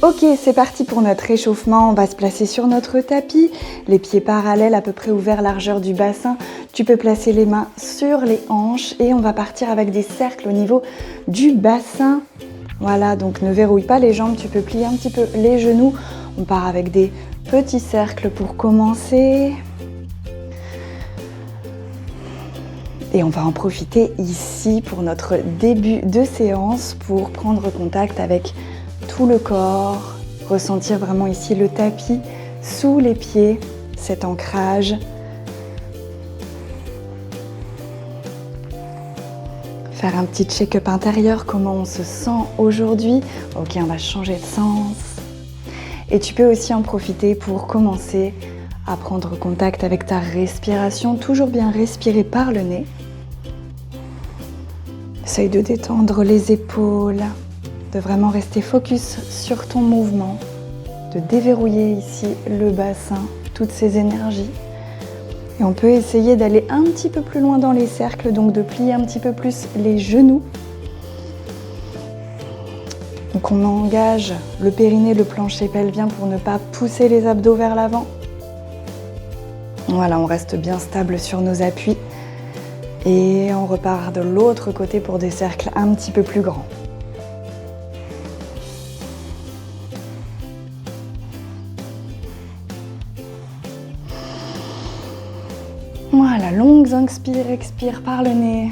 Ok, c'est parti pour notre réchauffement. On va se placer sur notre tapis, les pieds parallèles à peu près ouverts, largeur du bassin. Tu peux placer les mains sur les hanches et on va partir avec des cercles au niveau du bassin. Voilà, donc ne verrouille pas les jambes, tu peux plier un petit peu les genoux. On part avec des petits cercles pour commencer. Et on va en profiter ici pour notre début de séance pour prendre contact avec tout le corps, ressentir vraiment ici le tapis sous les pieds, cet ancrage. Faire un petit check-up intérieur, comment on se sent aujourd'hui. Ok, on va changer de sens. Et tu peux aussi en profiter pour commencer à prendre contact avec ta respiration. Toujours bien respirer par le nez. Essaye de détendre les épaules, de vraiment rester focus sur ton mouvement, de déverrouiller ici le bassin, toutes ces énergies. Et on peut essayer d'aller un petit peu plus loin dans les cercles, donc de plier un petit peu plus les genoux. Donc on engage le périnée, le plancher pelvien pour ne pas pousser les abdos vers l'avant. Voilà, on reste bien stable sur nos appuis. Et on repart de l'autre côté pour des cercles un petit peu plus grands. Voilà, longues inspire, expire par le nez.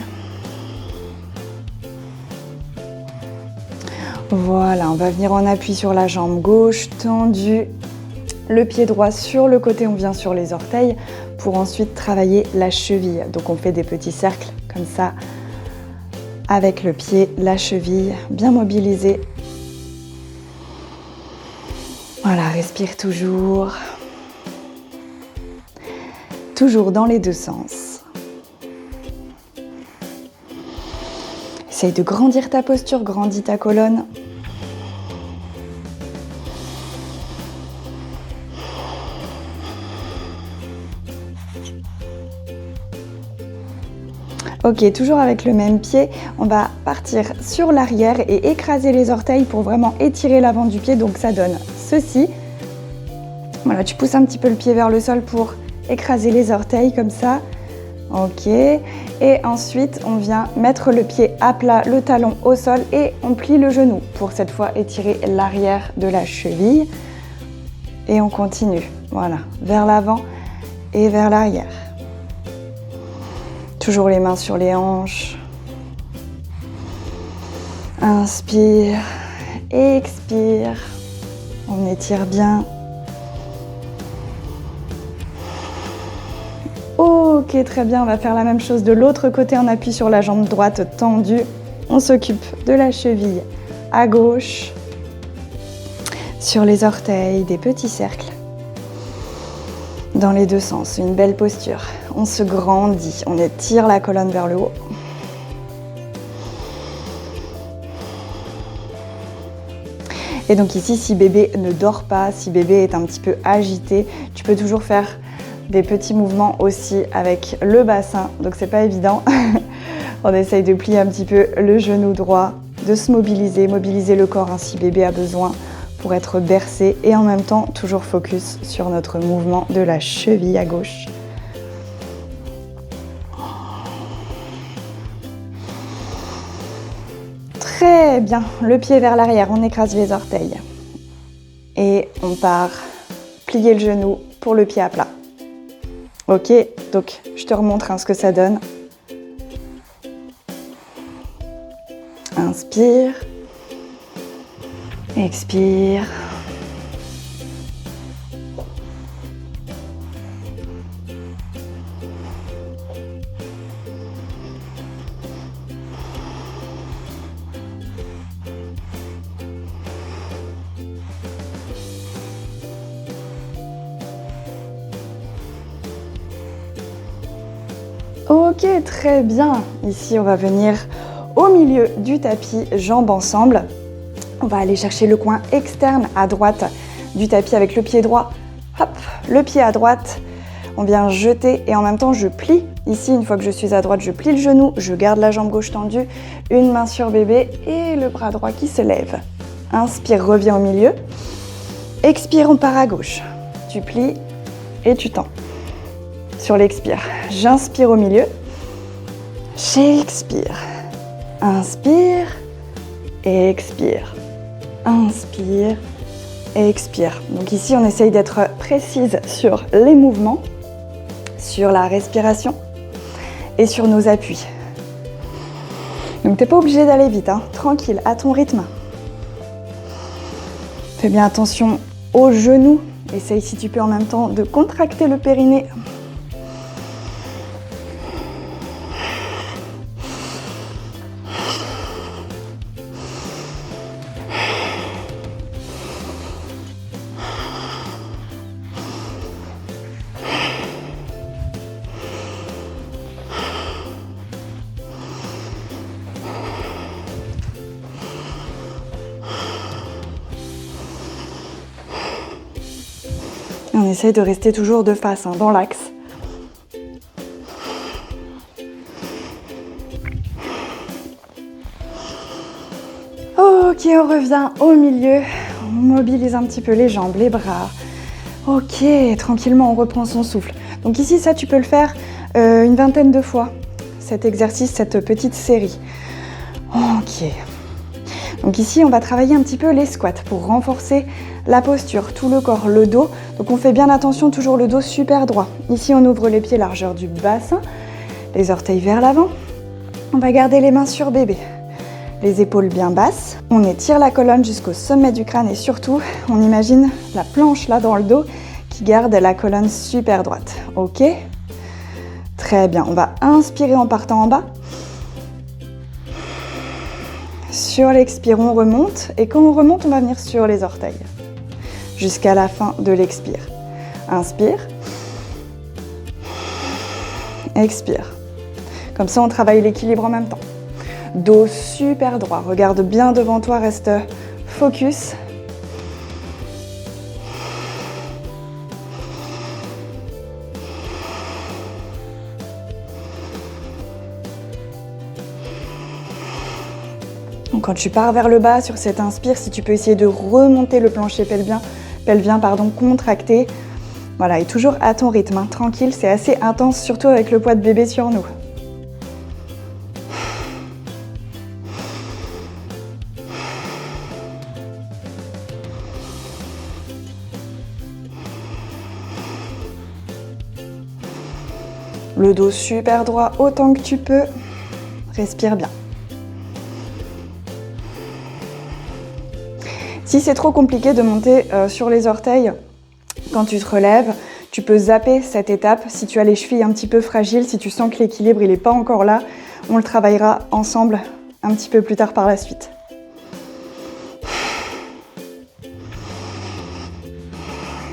Voilà, on va venir en appui sur la jambe gauche, tendue. Le pied droit sur le côté, on vient sur les orteils pour ensuite travailler la cheville. Donc on fait des petits cercles comme ça avec le pied, la cheville bien mobilisée. Voilà, respire toujours. Toujours dans les deux sens. Essaye de grandir ta posture, grandis ta colonne. Ok, toujours avec le même pied, on va partir sur l'arrière et écraser les orteils pour vraiment étirer l'avant du pied. Donc ça donne ceci. Voilà, tu pousses un petit peu le pied vers le sol pour écraser les orteils comme ça. Ok, et ensuite on vient mettre le pied à plat, le talon au sol et on plie le genou pour cette fois étirer l'arrière de la cheville. Et on continue, voilà, vers l'avant et vers l'arrière. Toujours les mains sur les hanches. Inspire, expire. On étire bien. Ok, très bien. On va faire la même chose de l'autre côté en appui sur la jambe droite tendue. On s'occupe de la cheville à gauche. Sur les orteils, des petits cercles. Dans les deux sens, une belle posture. On se grandit, on étire la colonne vers le haut. Et donc ici, si bébé ne dort pas, si bébé est un petit peu agité, tu peux toujours faire des petits mouvements aussi avec le bassin. Donc c'est pas évident. On essaye de plier un petit peu le genou droit, de se mobiliser, mobiliser le corps hein, si bébé a besoin pour être bercé et en même temps toujours focus sur notre mouvement de la cheville à gauche. Très bien, le pied vers l'arrière, on écrase les orteils. Et on part plier le genou pour le pied à plat. Ok, donc je te remontre hein, ce que ça donne. Inspire. Expire. Ok, très bien. Ici, on va venir au milieu du tapis, jambes ensemble. On va aller chercher le coin externe à droite du tapis avec le pied droit. Hop, le pied à droite. On vient jeter et en même temps, je plie. Ici, une fois que je suis à droite, je plie le genou. Je garde la jambe gauche tendue. Une main sur bébé et le bras droit qui se lève. Inspire, reviens au milieu. Expire, on part à gauche. Tu plies et tu tends. Sur l'expire, j'inspire au milieu. J'expire. Inspire et expire. Inspire et expire. Donc ici, on essaye d'être précise sur les mouvements, sur la respiration et sur nos appuis. Donc tu n'es pas obligé d'aller vite, hein. Tranquille, à ton rythme. Fais bien attention aux genoux. Essaye si tu peux en même temps de contracter le périnée. On essaye de rester toujours de face, hein, dans l'axe. Ok, on revient au milieu. On mobilise un petit peu les jambes, les bras. Ok, tranquillement, on reprend son souffle. Donc ici, ça, tu peux le faire une vingtaine de fois, cet exercice, cette petite série. Ok. Donc ici, on va travailler un petit peu les squats pour renforcer la posture, tout le corps, le dos. Donc on fait bien attention, toujours le dos super droit. Ici, on ouvre les pieds largeur du bassin, les orteils vers l'avant. On va garder les mains sur bébé, les épaules bien basses. On étire la colonne jusqu'au sommet du crâne et surtout, on imagine la planche là dans le dos qui garde la colonne super droite. Ok ? Très bien. On va inspirer en partant en bas. Sur l'expire, on remonte et quand on remonte, on va venir sur les orteils jusqu'à la fin de l'expire. Inspire. Expire. Comme ça, on travaille l'équilibre en même temps. Dos super droit. Regarde bien devant toi, reste focus. Donc quand tu pars vers le bas sur cette inspire, si tu peux essayer de remonter le plancher pelvien, contracté. Voilà, et toujours à ton rythme, hein, tranquille, c'est assez intense, surtout avec le poids de bébé sur nous. Le dos super droit autant que tu peux. Respire bien. Si c'est trop compliqué de monter sur les orteils quand tu te relèves, tu peux zapper cette étape. Si tu as les chevilles un petit peu fragiles, si tu sens que l'équilibre n'est pas encore là, on le travaillera ensemble un petit peu plus tard par la suite.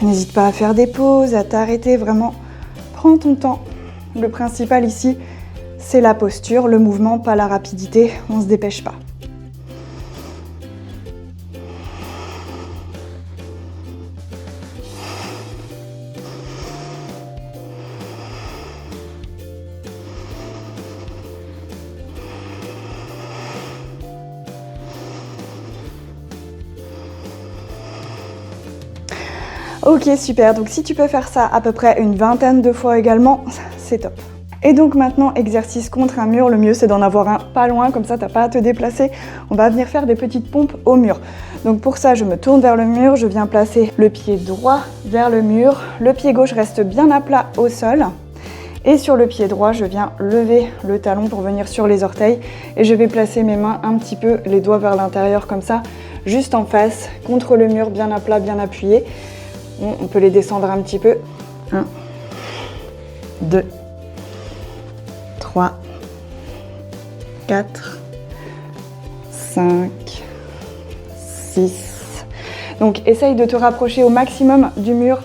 N'hésite pas à faire des pauses, à t'arrêter, vraiment, prends ton temps. Le principal ici, c'est la posture, le mouvement, pas la rapidité, on ne se dépêche pas. Ok, super. Donc si tu peux faire ça à peu près une vingtaine de fois également, c'est top. Et donc maintenant, exercice contre un mur. Le mieux, c'est d'en avoir un pas loin, comme ça, t'as pas à te déplacer. On va venir faire des petites pompes au mur. Donc pour ça, je me tourne vers le mur, je viens placer le pied droit vers le mur. Le pied gauche reste bien à plat au sol. Et sur le pied droit, je viens lever le talon pour venir sur les orteils. Et je vais placer mes mains un petit peu, les doigts vers l'intérieur comme ça, juste en face, contre le mur, bien à plat, bien appuyé. On peut les descendre un petit peu. 1, 2, 3, 4, 5, 6. Donc essaye de te rapprocher au maximum du mur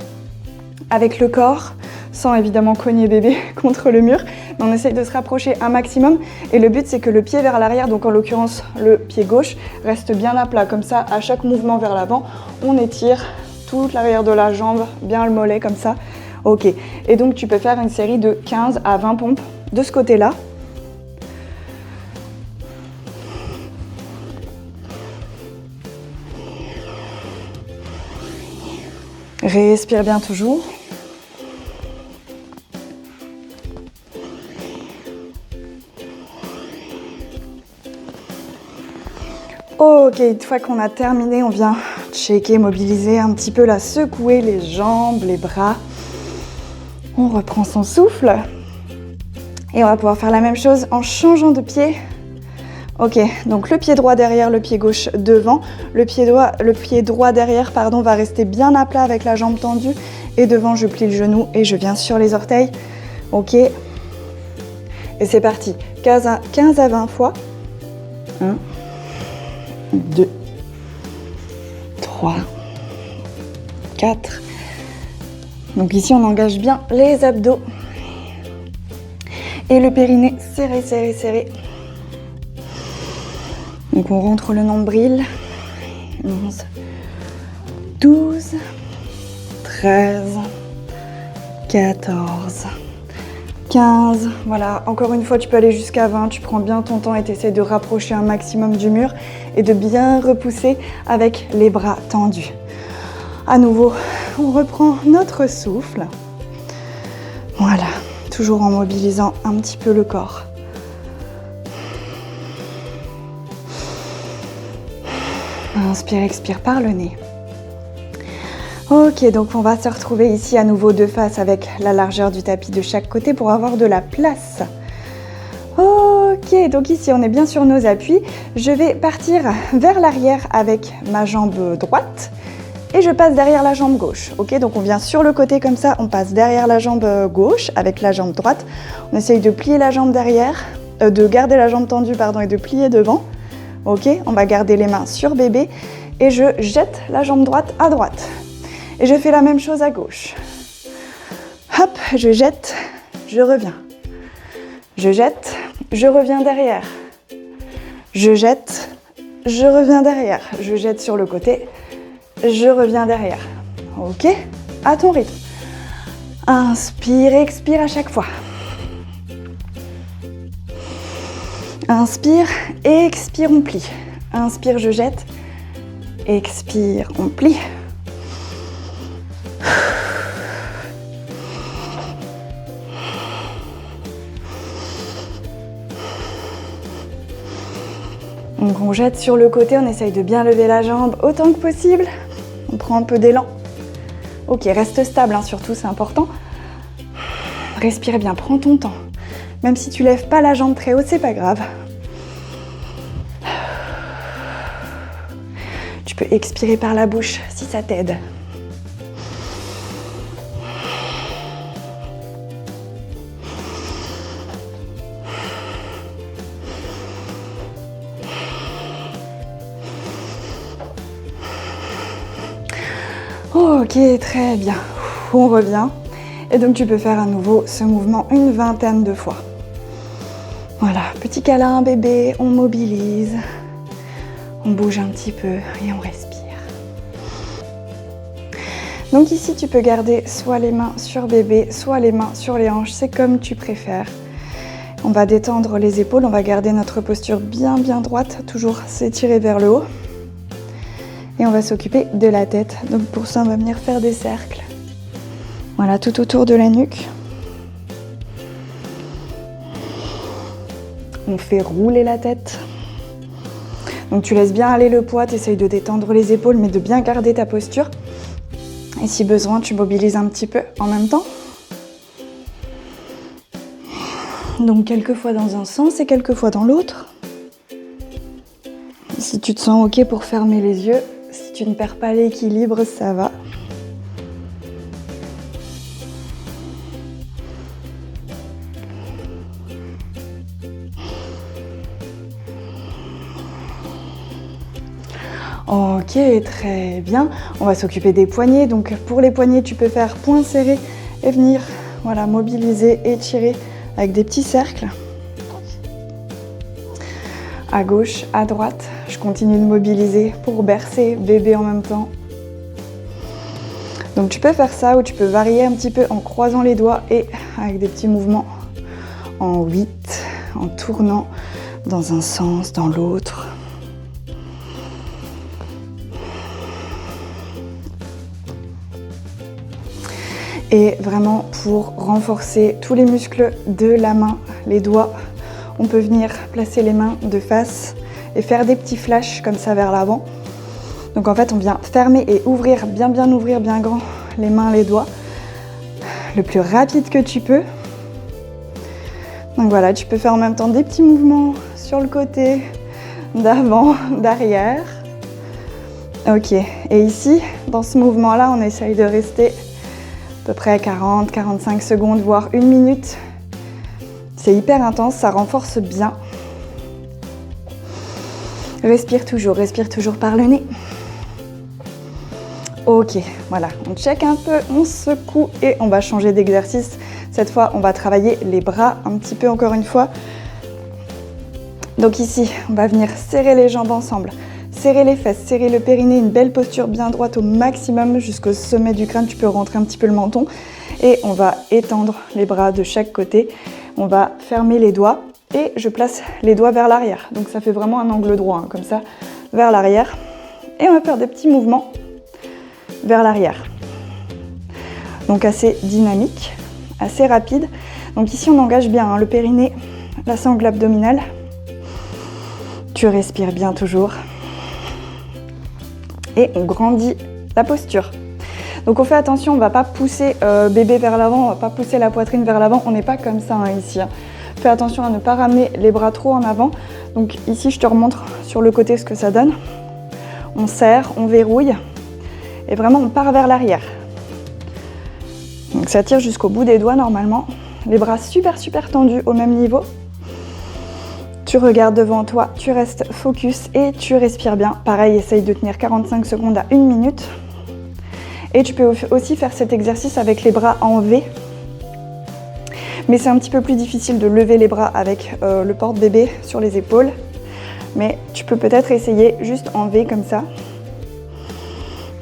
avec le corps, sans évidemment cogner bébé contre le mur. Mais on essaye de se rapprocher un maximum. Et le but, c'est que le pied vers l'arrière, donc en l'occurrence le pied gauche, reste bien à plat. Comme ça, à chaque mouvement vers l'avant, on étire toute l'arrière de la jambe, bien le mollet comme ça. Ok, et donc tu peux faire une série de 15 à 20 pompes de ce côté-là. Respire bien toujours. Ok, une fois qu'on a terminé, on vient checker, mobiliser un petit peu, là, secouer les jambes, les bras. On reprend son souffle. Et on va pouvoir faire la même chose en changeant de pied. Ok, donc le pied droit derrière, le pied gauche devant. Le pied droit derrière, pardon, va rester bien à plat avec la jambe tendue. Et devant, je plie le genou et je viens sur les orteils. Ok. Et c'est parti. 15 à 20 fois. 1, 2, 3, 4. Donc ici, on engage bien les abdos. Et le périnée serré, serré, serré. Donc on rentre le nombril. 11, 12, 13, 14, 15. Voilà, encore une fois, tu peux aller jusqu'à 20. Tu prends bien ton temps et tu essaies de rapprocher un maximum du mur et de bien repousser avec les bras tendus. À nouveau, on reprend notre souffle. Voilà, toujours en mobilisant un petit peu le corps. Inspire, expire par le nez. Ok, donc on va se retrouver ici à nouveau de face avec la largeur du tapis de chaque côté pour avoir de la place. Ok, donc ici on est bien sur nos appuis. Je vais partir vers l'arrière avec ma jambe droite et je passe derrière la jambe gauche. Ok, donc on vient sur le côté comme ça, on passe derrière la jambe gauche avec la jambe droite. On essaye de plier la jambe derrière, de garder la jambe tendue pardon, et de plier devant. Ok, on va garder les mains sur bébé et je jette la jambe droite à droite. Et je fais la même chose à gauche. Hop, je jette, je reviens. Je jette, je reviens derrière. Je jette, je reviens derrière. Je jette sur le côté, je reviens derrière. Ok, à ton rythme. Inspire, expire à chaque fois. Inspire, expire, on plie. Inspire, je jette. Expire, on plie. Donc on jette sur le côté, on essaye de bien lever la jambe autant que possible. On prend un peu d'élan. Ok, reste stable, hein, surtout c'est important. Respire bien, prends ton temps. Même si tu lèves pas la jambe très haut, c'est pas grave. Tu peux expirer par la bouche si ça t'aide. Ok, très bien. On revient. Et donc tu peux faire à nouveau ce mouvement une vingtaine de fois. Voilà, petit câlin bébé, on mobilise. On bouge un petit peu et on respire. Donc ici, tu peux garder soit les mains sur bébé, soit les mains sur les hanches. C'est comme tu préfères. On va détendre les épaules. On va garder notre posture bien droite. Toujours s'étirer vers le haut. Et on va s'occuper de la tête. Donc pour ça, on va venir faire des cercles. Voilà, tout autour de la nuque. On fait rouler la tête. Donc tu laisses bien aller le poids, tu essayes de détendre les épaules, mais de bien garder ta posture. Et si besoin, tu mobilises un petit peu en même temps. Donc quelques fois dans un sens et quelques fois dans l'autre. Si tu te sens ok pour fermer les yeux, si tu ne perds pas l'équilibre, ça va. Ok, très bien. On va s'occuper des poignets. Donc pour les poignets, tu peux faire poing serré et venir voilà, mobiliser, étirer avec des petits cercles. À gauche, à droite. Je continue de mobiliser pour bercer bébé en même temps. Donc tu peux faire ça ou tu peux varier un petit peu en croisant les doigts et avec des petits mouvements en 8, en tournant dans un sens, dans l'autre. Et vraiment pour renforcer tous les muscles de la main, les doigts, on peut venir placer les mains de face et faire des petits flashs comme ça vers l'avant. Donc en fait on vient fermer et ouvrir, bien ouvrir bien grand les mains, les doigts, le plus rapide que tu peux. Donc voilà, tu peux faire en même temps des petits mouvements sur le côté, d'avant, d'arrière. Ok, et ici, dans ce mouvement-là, on essaye de rester à peu près 40-45 secondes, voire 1 minute. C'est hyper intense, ça renforce bien. Respire toujours par le nez. Ok, voilà, on check un peu, on secoue et on va changer d'exercice. Cette fois, on va travailler les bras un petit peu encore une fois. Donc ici, on va venir serrer les jambes ensemble, serrer les fesses, serrer le périnée, une belle posture bien droite au maximum jusqu'au sommet du crâne. Tu peux rentrer un petit peu le menton et on va étendre les bras de chaque côté. On va fermer les doigts et je place les doigts vers l'arrière. Donc ça fait vraiment un angle droit, hein, comme ça, vers l'arrière. Et on va faire des petits mouvements vers l'arrière. Donc assez dynamique, assez rapide. Donc ici on engage bien hein, le périnée, la sangle abdominale. Tu respires bien toujours. Et on grandit la posture. Donc on fait attention, on ne va pas pousser bébé vers l'avant, on ne va pas pousser la poitrine vers l'avant. On n'est pas comme ça hein, ici. Hein. Fais attention à ne pas ramener les bras trop en avant. Donc ici je te remontre sur le côté ce que ça donne. On serre, on verrouille. Et vraiment on part vers l'arrière. Donc ça tire jusqu'au bout des doigts normalement. Les bras super tendus au même niveau. Tu regardes devant toi, tu restes focus et tu respires bien. Pareil, essaye de tenir 45 secondes à 1 minute. Et tu peux aussi faire cet exercice avec les bras en V. Mais c'est un petit peu plus difficile de lever les bras avec le porte-bébé sur les épaules. Mais tu peux peut-être essayer juste en V comme ça.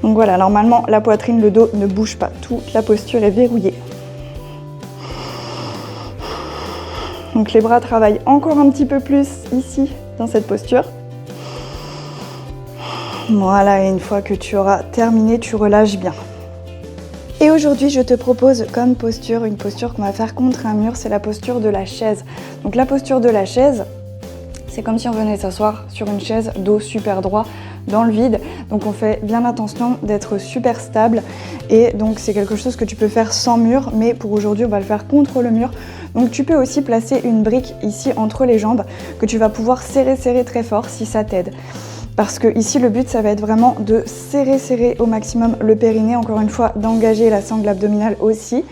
Donc voilà, normalement la poitrine, le dos ne bouge pas. Toute la posture est verrouillée. Donc les bras travaillent encore un petit peu plus ici, dans cette posture. Voilà, et une fois que tu auras terminé, tu relâches bien. Et aujourd'hui, je te propose comme posture, une posture qu'on va faire contre un mur, c'est la posture de la chaise. Donc la posture de la chaise, c'est comme si on venait s'asseoir sur une chaise, dos super droit, dans le vide. Donc on fait bien attention d'être super stable. Et donc c'est quelque chose que tu peux faire sans mur, mais pour aujourd'hui, on va le faire contre le mur. Donc tu peux aussi placer une brique ici entre les jambes que tu vas pouvoir serrer très fort si ça t'aide. Parce que ici le but ça va être vraiment de serrer au maximum le périnée, encore une fois d'engager la sangle abdominale aussi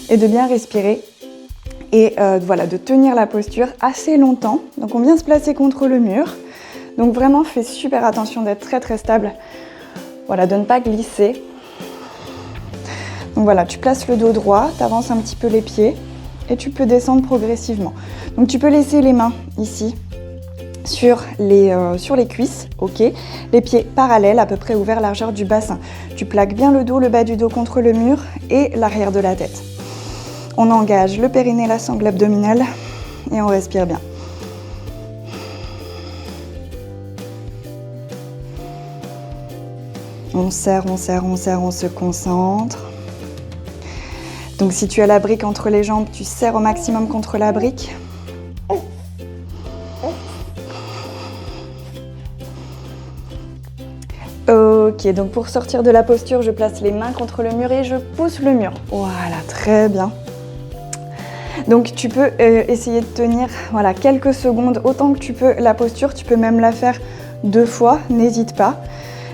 et de bien respirer et voilà, de tenir la posture assez longtemps. Donc on vient se placer contre le mur. Donc vraiment fais super attention d'être très stable, voilà, de ne pas glisser. Donc voilà, tu places le dos droit, tu avances un petit peu les pieds et tu peux descendre progressivement. Donc tu peux laisser les mains ici sur les cuisses, ok, les pieds parallèles, à peu près ouverts largeur du bassin. Tu plaques bien le dos, le bas du dos contre le mur et l'arrière de la tête. On engage le périnée, la sangle abdominale et on respire bien. On serre, on se concentre. Donc si tu as la brique entre les jambes, tu serres au maximum contre la brique. Ok, donc pour sortir de la posture, je place les mains contre le mur et je pousse le mur. Voilà, très bien. Donc tu peux essayer de tenir voilà, quelques secondes, autant que tu peux la posture. Tu peux même la faire 2 fois, n'hésite pas.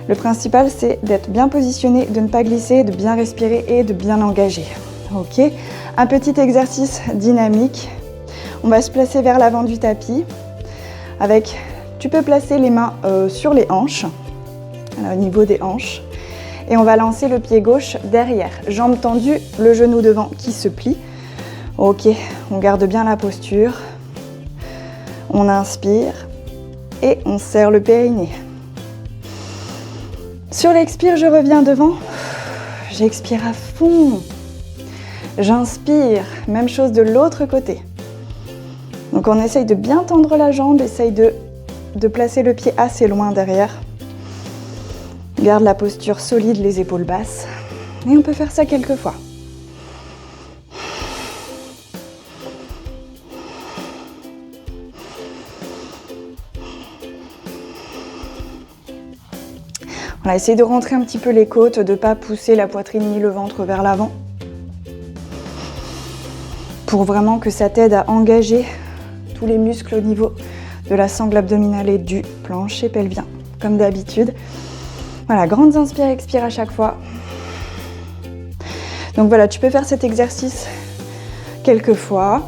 Le principal, c'est d'être bien positionné, de ne pas glisser, de bien respirer et de bien engager. Ok, un petit exercice dynamique. On va se placer vers l'avant du tapis. Tu peux placer les mains sur les hanches, au niveau des hanches. Et on va lancer le pied gauche derrière. Jambes tendues, le genou devant qui se plie. Ok, on garde bien la posture. On inspire et on serre le périnée. Sur l'expire, je reviens devant. J'expire à fond. J'inspire. Même chose de l'autre côté. Donc on essaye de bien tendre la jambe, essaye de placer le pied assez loin derrière. Garde la posture solide, les épaules basses. Et on peut faire ça quelques fois. Voilà, essaye de rentrer un petit peu les côtes, de ne pas pousser la poitrine ni le ventre vers l'avant. Pour vraiment que ça t'aide à engager tous les muscles au niveau de la sangle abdominale et du plancher pelvien, comme d'habitude. Voilà, grandes inspires, expires à chaque fois. Donc voilà, tu peux faire cet exercice quelques fois,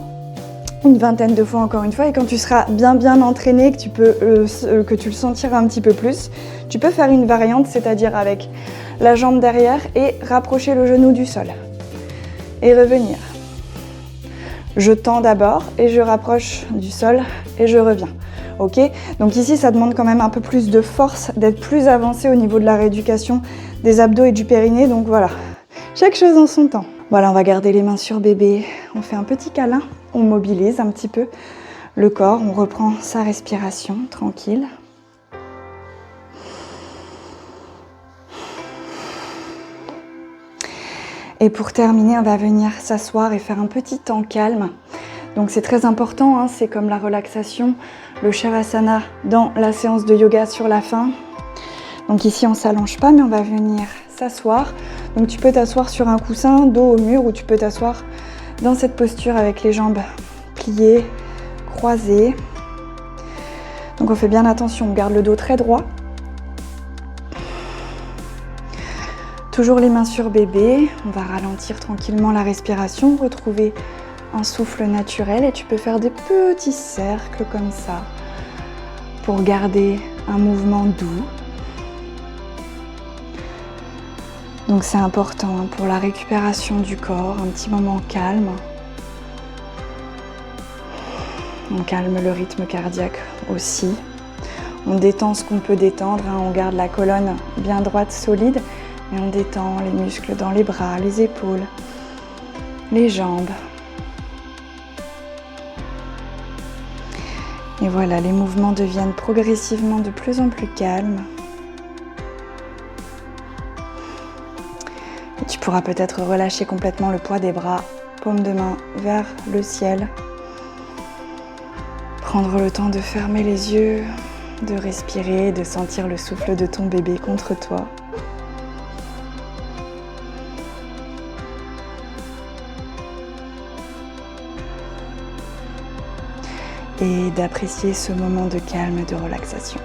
une vingtaine de fois encore une fois, et quand tu seras bien entraîné, que tu le sentiras un petit peu plus, tu peux faire une variante, c'est-à-dire avec la jambe derrière et rapprocher le genou du sol. Et revenir. Je tends d'abord et je rapproche du sol et je reviens. Ok, donc ici ça demande quand même un peu plus de force, d'être plus avancé au niveau de la rééducation des abdos et du périnée. Donc voilà, chaque chose en son temps. Voilà, on va garder les mains sur bébé. On fait un petit câlin, on mobilise un petit peu le corps, on reprend sa respiration tranquille. Et pour terminer, on va venir s'asseoir et faire un petit temps calme. Donc c'est très important, hein, c'est comme la relaxation, le Shavasana dans la séance de yoga sur la fin. Donc ici on ne s'allonge pas mais on va venir s'asseoir. Donc tu peux t'asseoir sur un coussin, dos au mur, ou tu peux t'asseoir dans cette posture avec les jambes pliées, croisées. Donc on fait bien attention, on garde le dos très droit. Toujours les mains sur bébé, on va ralentir tranquillement la respiration, retrouver un souffle naturel et tu peux faire des petits cercles comme ça pour garder un mouvement doux. Donc c'est important hein, pour la récupération du corps, un petit moment calme. On calme le rythme cardiaque aussi. On détend ce qu'on peut détendre, hein, on garde la colonne bien droite, solide. Et on détend les muscles dans les bras, les épaules, les jambes. Et voilà, les mouvements deviennent progressivement de plus en plus calmes. Et tu pourras peut-être relâcher complètement le poids des bras, paume de main vers le ciel. Prendre le temps de fermer les yeux, de respirer, de sentir le souffle de ton bébé contre toi. Et d'apprécier ce moment de calme et de relaxation.